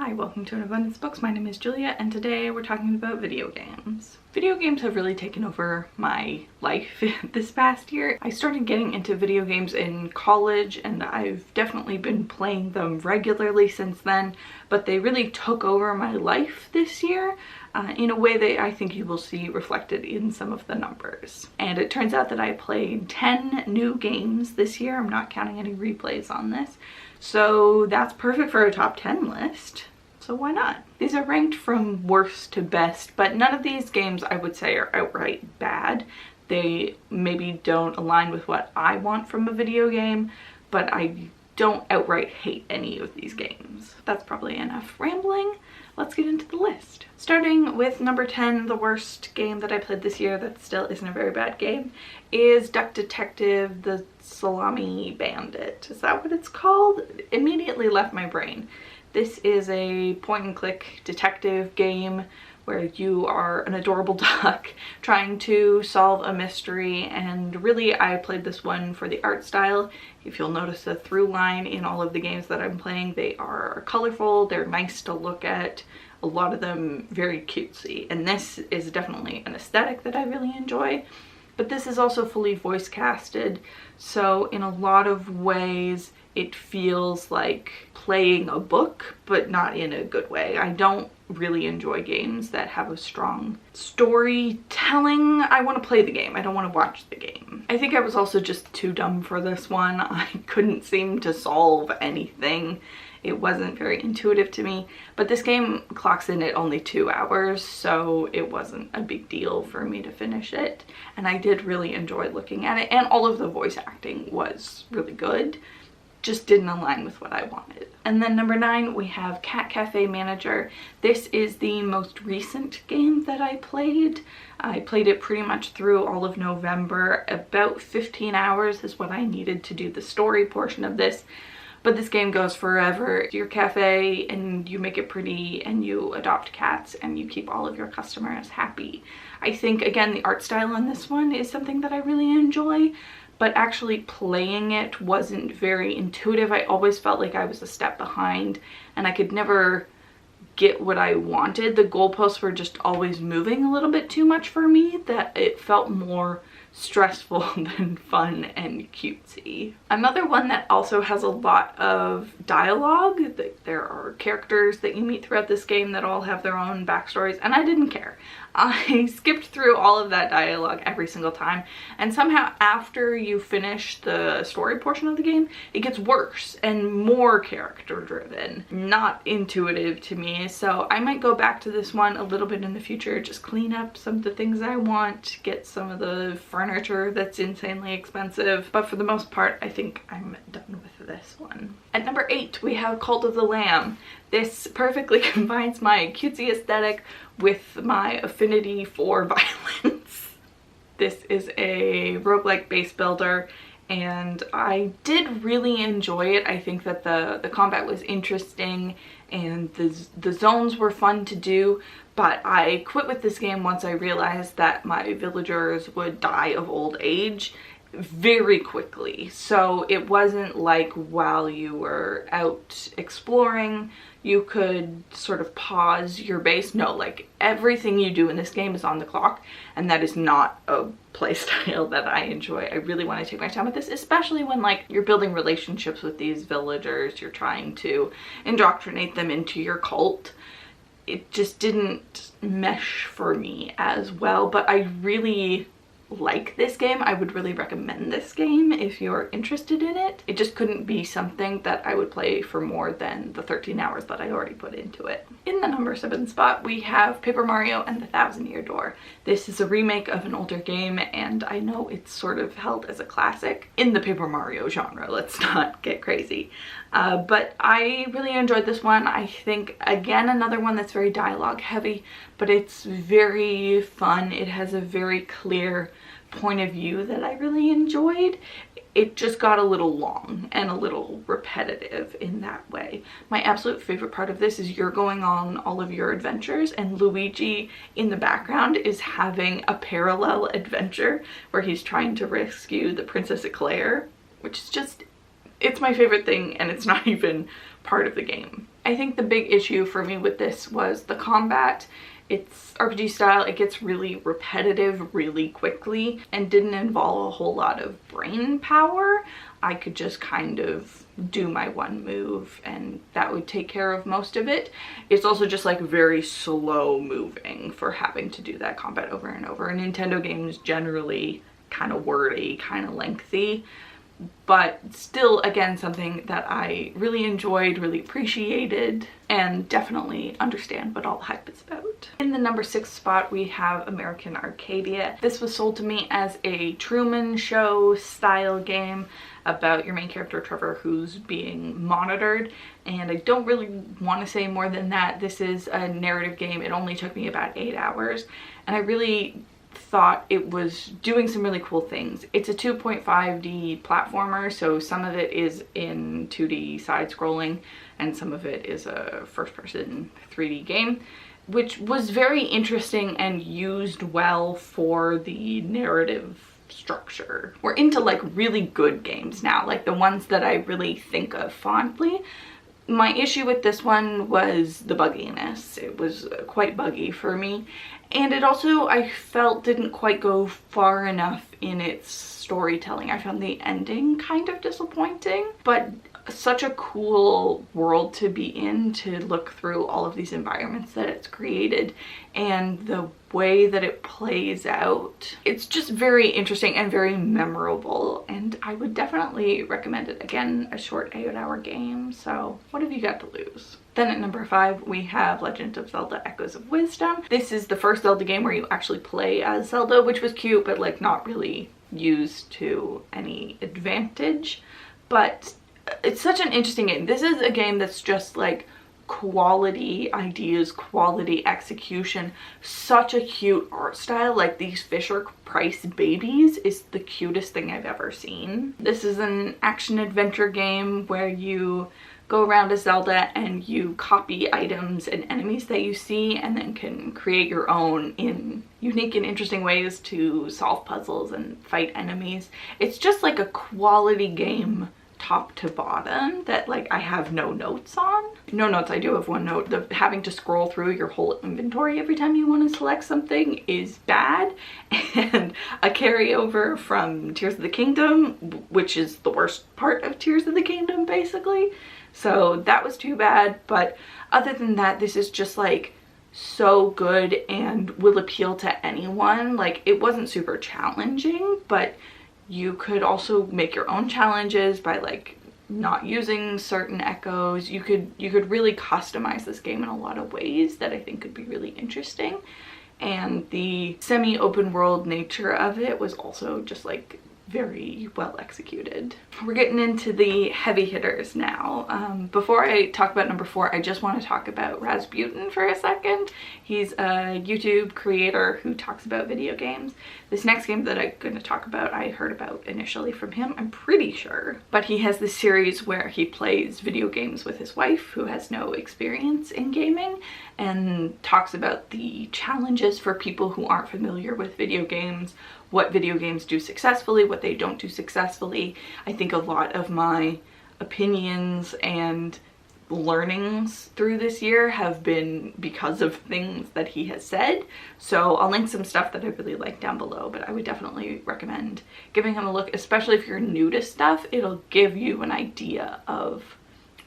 Hi, welcome to An Abundance Books. My name is Julia and today we're talking about video games. Video games have really taken over my life this past year. I started getting into video games in college and I've definitely been playing them regularly since then, but they really took over my life this year in a way that I think you will see reflected in some of the numbers. And it turns out that I played 10 new games this year. I'm not counting any replays on this. So that's perfect for a top 10 list. So why not? These are ranked from worst to best, but none of these games I would say are outright bad. They maybe don't align with what I want from a video game, but I don't outright hate any of these games. That's probably enough rambling. Let's get into the list. Starting with number 10, the worst game that I played this year that still isn't a very bad game, is Duck Detective: The Salami Bandit. Is that what it's called? It immediately left my brain. This is a point-and-click detective game where you are an adorable duck trying to solve a mystery, and really I played this one for the art style. If you'll notice a through line in all of the games that I'm playing, they are colorful, they're nice to look at, a lot of them very cutesy, and this is definitely an aesthetic that I really enjoy. But this is also fully voice casted, so in a lot of ways it feels like playing a book, but not in a good way. I don't really enjoy games that have a strong storytelling. I want to play the game, I don't want to watch the game. I think I was also just too dumb for this one. I couldn't seem to solve anything. It wasn't very intuitive to me, but this game clocks in at only 2 hours, so it wasn't a big deal for me to finish it. And I did really enjoy looking at it, and all of the voice acting was really good. Just didn't align with what I wanted. And then number 9, we have Cat Cafe Manager. This is the most recent game that I played. I played it pretty much through all of November. About 15 hours is what I needed to do the story portion of this. But this game goes forever. Your cafe and you make it pretty and you adopt cats and you keep all of your customers happy. I think, again, the art style on this one is something that I really enjoy, but actually playing it wasn't very intuitive. I always felt like I was a step behind and I could never get what I wanted. The goalposts were just always moving a little bit too much for me, that it felt more stressful than fun and cutesy. Another one that also has a lot of dialogue. There are characters that you meet throughout this game that all have their own backstories, and I didn't care. I skipped through all of that dialogue every single time, and somehow after you finish the story portion of the game, it gets worse and more character driven. Not intuitive to me, so I might go back to this one a little bit in the future, just clean up some of the things I want, get some of the furniture that's insanely expensive, but for the most part I think I'm done with this one. At number 8, we have Cult of the Lamb. This perfectly combines my cutesy aesthetic with my affinity for violence. This is a roguelike base builder and I did really enjoy it. I think that the combat was interesting and the zones were fun to do, but I quit with this game once I realized that my villagers would die of old age very quickly. So it wasn't like while you were out exploring you could sort of pause your base. No, like everything you do in this game is on the clock, and that is not a play style that I enjoy. I really want to take my time with this, especially when like you're building relationships with these villagers, you're trying to indoctrinate them into your cult. It just didn't mesh for me as well, but I really like this game. I would really recommend this game if you're interested in it. It just couldn't be something that I would play for more than the 13 hours that I already put into it. In the number 7 spot, we have Paper Mario and the Thousand Year Door. This is a remake of an older game, and I know it's sort of held as a classic in the Paper Mario genre. Let's not get crazy. But I really enjoyed this one. I think, again, another one that's very dialogue heavy, but it's very fun. It has a very clear point of view that I really enjoyed. It just got a little long and a little repetitive in that way. My absolute favorite part of this is you're going on all of your adventures and Luigi in the background is having a parallel adventure where he's trying to rescue the Princess Eclair, which is just, it's my favorite thing, and it's not even part of the game. I think the big issue for me with this was the combat. It's RPG style, it gets really repetitive really quickly and didn't involve a whole lot of brain power. I could just kind of do my one move and that would take care of most of it. It's also just like very slow moving for having to do that combat over and over. Nintendo games generally kind of wordy, kind of lengthy, but still, again, something that I really enjoyed, really appreciated, and definitely understand what all the hype is about. In the number 6 spot, we have American Arcadia. This was sold to me as a Truman Show style game about your main character, Trevor, who's being monitored, and I don't really want to say more than that. This is a narrative game. It only took me about 8 hours, and I really thought it was doing some really cool things. It's a 2.5D platformer, so some of it is in 2D side-scrolling and some of it is a first-person 3D game, which was very interesting and used well for the narrative structure. We're into like really good games now, like the ones that I really think of fondly. My issue with this one was the bugginess. It was quite buggy for me. And it also, I felt, didn't quite go far enough in its storytelling. I found the ending kind of disappointing, but such a cool world to be in, to look through all of these environments that it's created and the way that it plays out. It's just very interesting and very memorable, and I would definitely recommend it. Again, a short 8-hour game, so what have you got to lose? Then at number 5, we have Legend of Zelda Echoes of Wisdom. This is the first Zelda game where you actually play as Zelda, which was cute, but like not really used to any advantage. But it's such an interesting game. This is a game that's just like quality ideas, quality execution, such a cute art style. Like these Fisher-Price babies is the cutest thing I've ever seen. This is an action adventure game where you go around as Zelda and you copy items and enemies that you see and then can create your own in unique and interesting ways to solve puzzles and fight enemies. It's just like a quality game top to bottom that like I have no notes on. No notes, I do have one note. The having to scroll through your whole inventory every time you want to select something is bad, and a carryover from Tears of the Kingdom, which is the worst part of Tears of the Kingdom basically. So that was too bad, but other than that, this is just like so good and will appeal to anyone. Like it wasn't super challenging, but you could also make your own challenges by like not using certain echoes. You could really customize this game in a lot of ways that I think could be really interesting. And the semi-open world nature of it was also just like very well executed. We're getting into the heavy hitters now. Before I talk about number 4, I just want to talk about Rasputin for a second. He's a YouTube creator who talks about video games. This next game that I'm going to talk about, I heard about initially from him, I'm pretty sure. But he has this series where he plays video games with his wife, who has no experience in gaming, and talks about the challenges for people who aren't familiar with video games, what video games do successfully, what they don't do successfully. I think a lot of my opinions and learnings through this year have been because of things that he has said. So I'll link some stuff that I really like down below, but I would definitely recommend giving him a look, especially if you're new to stuff. It'll give you an idea of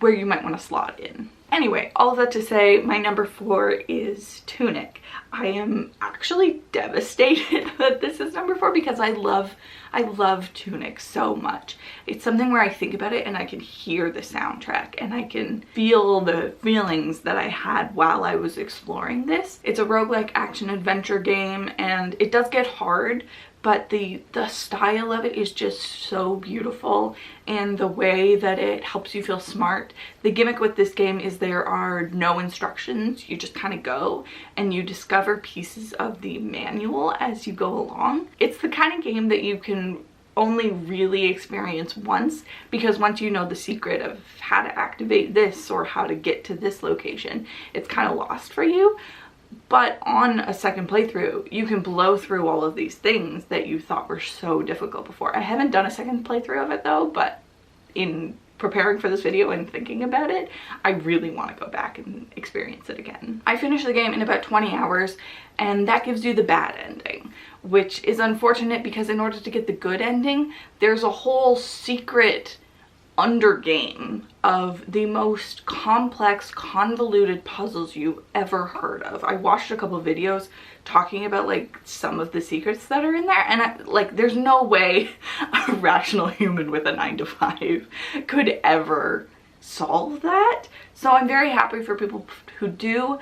where you might want to slot in. Anyway, all of that to say, my number 4 is Tunic. I am actually devastated that this is number 4 because I love Tunic so much. It's something where I think about it and I can hear the soundtrack and I can feel the feelings that I had while I was exploring this. It's a roguelike action adventure game and it does get hard, but the style of it is just so beautiful, and the way that it helps you feel smart. The gimmick with this game is there are no instructions. You just kind of go and you discover pieces of the manual as you go along. It's the kind of game that you can only really experience once, because once you know the secret of how to activate this or how to get to this location, it's kind of lost for you. But on a second playthrough, you can blow through all of these things that you thought were so difficult before. I haven't done a second playthrough of it though, but in preparing for this video and thinking about it, I really want to go back and experience it again. I finished the game in about 20 hours, and that gives you the bad ending, which is unfortunate because in order to get the good ending, there's a whole secret undergame of the most complex, convoluted puzzles you've ever heard of. I watched a couple videos talking about like some of the secrets that are in there, and like there's no way a rational human with a 9-to-5 could ever solve that. So I'm very happy for people who do,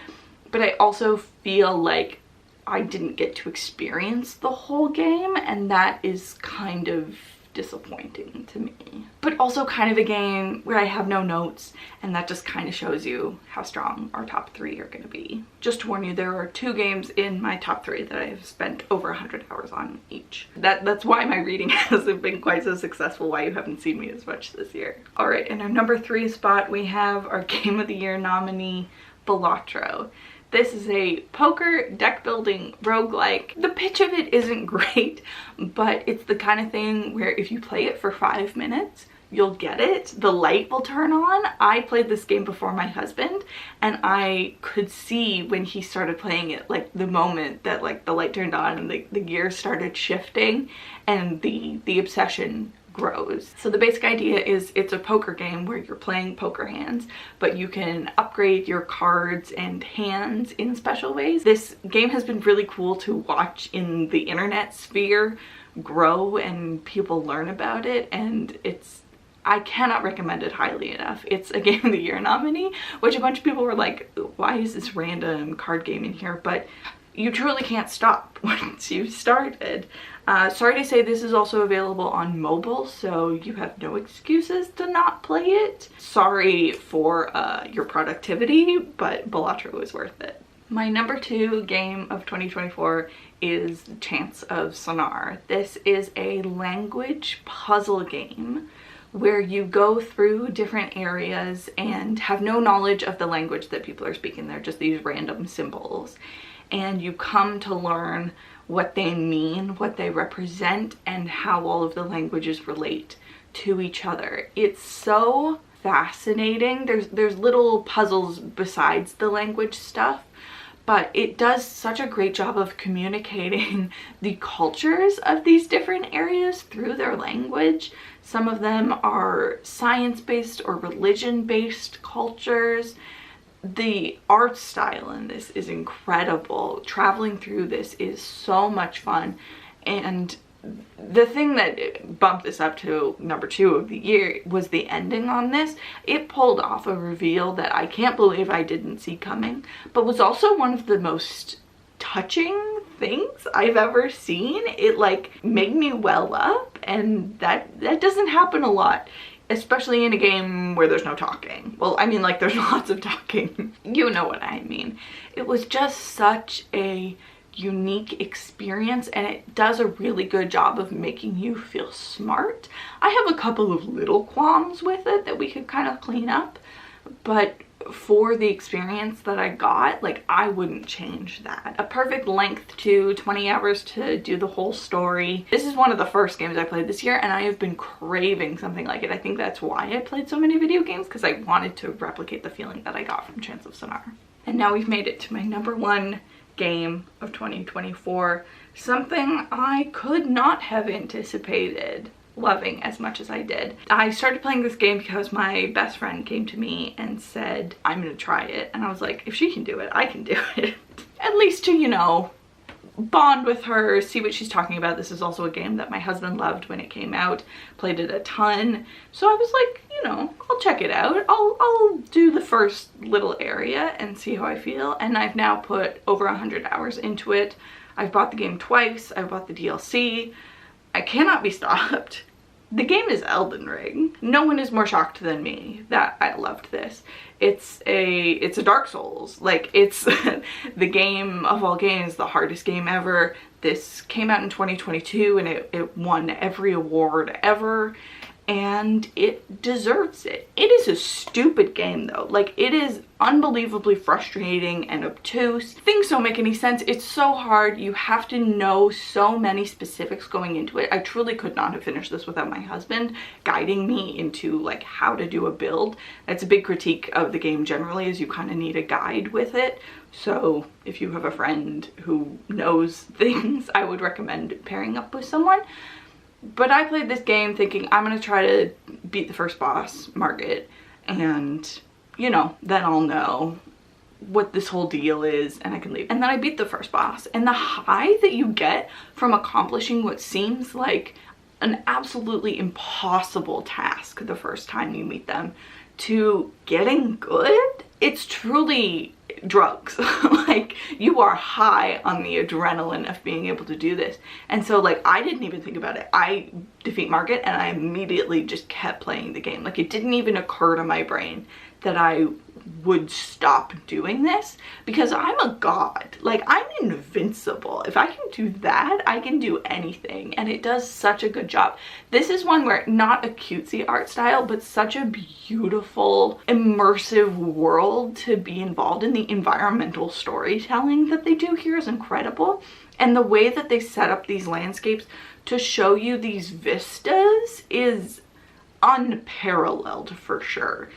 but I also feel like I didn't get to experience the whole game, and that is kind of disappointing to me. But also kind of a game where I have no notes, and that just kind of shows you how strong our top 3 are going to be. Just to warn you, there are 2 games in my top 3 that I have spent over 100 hours on each. That's why my reading hasn't been quite so successful, why you haven't seen me as much this year. Alright, in our number 3 spot we have our Game of the Year nominee, Balatro. This is a poker deck building roguelike. The pitch of it isn't great, but it's the kind of thing where if you play it for 5 minutes, you'll get it. The light will turn on. I played this game before my husband, and I could see when he started playing it, like the moment that like the light turned on and the gears started shifting and the obsession grows. So the basic idea is it's a poker game where you're playing poker hands, but you can upgrade your cards and hands in special ways. This game has been really cool to watch in the internet sphere grow and people learn about it, and I cannot recommend it highly enough. It's a Game of the Year nominee, which a bunch of people were like, why is this random card game in here? But you truly can't stop once you've started. Sorry to say this is also available on mobile, so you have no excuses to not play it. Sorry for your productivity, but Balatro is worth it. My number 2 game of 2024 is Chants of Sennaar. This is a language puzzle game where you go through different areas and have no knowledge of the language that people are speaking. They're just these random symbols. And you come to learn what they mean, what they represent, and how all of the languages relate to each other. It's so fascinating. There's little puzzles besides the language stuff, but it does such a great job of communicating the cultures of these different areas through their language. Some of them are science-based or religion-based cultures. The art style in this is incredible. Traveling through this is so much fun, and the thing that bumped this up to number 2 of the year was the ending on this. It pulled off a reveal that I can't believe I didn't see coming, but was also one of the most touching things I've ever seen. It like made me well up, and that doesn't happen a lot, especially in a game where there's no talking. Well, I mean, like, there's lots of talking. You know what I mean. It was just such a unique experience, and it does a really good job of making you feel smart. I have a couple of little qualms with it that we could kind of clean up, but for the experience that I got, like, I wouldn't change that. A perfect length to 20 hours to do the whole story. This is one of the first games I played this year, and I have been craving something like it. I think that's why I played so many video games, because I wanted to replicate the feeling that I got from Chants of Sennaar. And now we've made it to my number 1 game of 2024. Something I could not have anticipated loving as much as I did. I started playing this game because my best friend came to me and said, I'm gonna try it. And I was like, if she can do it, I can do it. At least to, you know, bond with her, see what she's talking about. This is also a game that my husband loved when it came out, played it a ton. So I was like, you know, I'll check it out. I'll do the first little area and see how I feel. And I've now put over 100 hours into it. I've bought the game twice. I've bought the DLC. I cannot be stopped. The game is Elden Ring. No one is more shocked than me that I loved this. It's a Dark Souls. Like, it's the game of all games, the hardest game ever. This came out in 2022 and it won every award ever. and it deserves it. It is a stupid game though. Like, it is unbelievably frustrating and obtuse. Things don't make any sense. It's so hard. You have to know so many specifics going into it. I truly could not have finished this without my husband guiding me into like how to do a build. That's a big critique of the game generally, is you kind of need a guide with it. So if you have a friend who knows things, I would recommend pairing up with someone. But I played this game thinking I'm gonna try to beat the first boss, Margit, and you know, then I'll know what this whole deal is and I can leave. And then I beat the first boss, and the high that you get from accomplishing what seems like an absolutely impossible task the first time you meet them to getting good, it's truly drugs. Like, you are high on the adrenaline of being able to do this. And so like, I didn't even think about it. I defeat Margit and I immediately just kept playing the game. Like, it didn't even occur to my brain that I would stop doing this, because I'm a god. Like, I'm invincible. If I can do that, I can do anything, and it does such a good job. This is one where not a cutesy art style, but such a beautiful, immersive world to be involved in. The environmental storytelling that they do here is incredible, and the way that they set up these landscapes to show you these vistas is unparalleled for sure.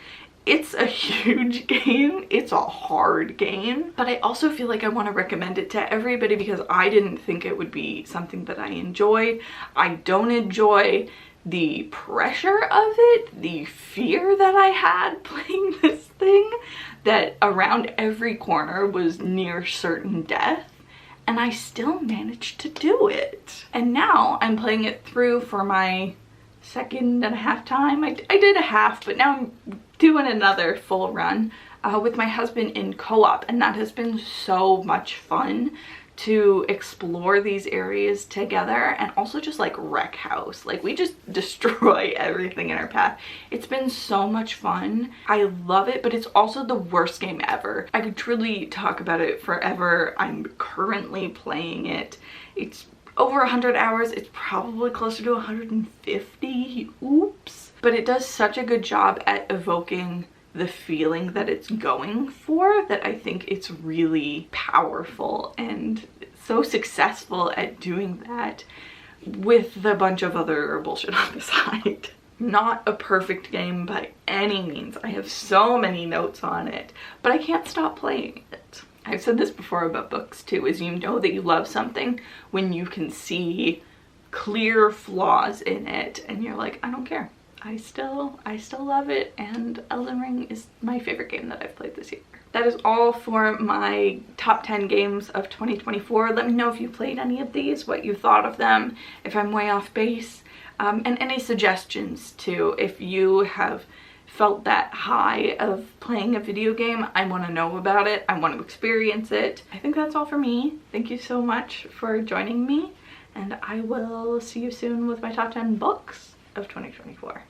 It's a huge game. It's a hard game, but I also feel like I want to recommend it to everybody because I didn't think it would be something that I enjoyed. I don't enjoy the pressure of it, the fear that I had playing this thing, that around every corner was near certain death, and I still managed to do it. And now I'm playing it through for my second and a half time. I did a half, but now I'm doing another full run with my husband in co-op, and that has been so much fun to explore these areas together, and also just like wreck house. Like, we just destroy everything in our path. It's been so much fun. I love it, but it's also the worst game ever. I could truly talk about it forever. I'm currently playing it. It's over 100 hours. It's probably closer to 150. Oops. But it does such a good job at evoking the feeling that it's going for that I think it's really powerful, and so successful at doing that with the bunch of other bullshit on the side. Not a perfect game by any means. I have so many notes on it, but I can't stop playing it. I've said this before about books too, is you know that you love something when you can see clear flaws in it and you're like, I don't care. I still love it, and Elden Ring is my favorite game that I've played this year. That is all for my top 10 games of 2024. Let me know if you played any of these, what you thought of them, if I'm way off base, and any suggestions too. If you have felt that high of playing a video game, I want to know about it. I want to experience it. I think that's all for me. Thank you so much for joining me, and I will see you soon with my top 10 books of 2024.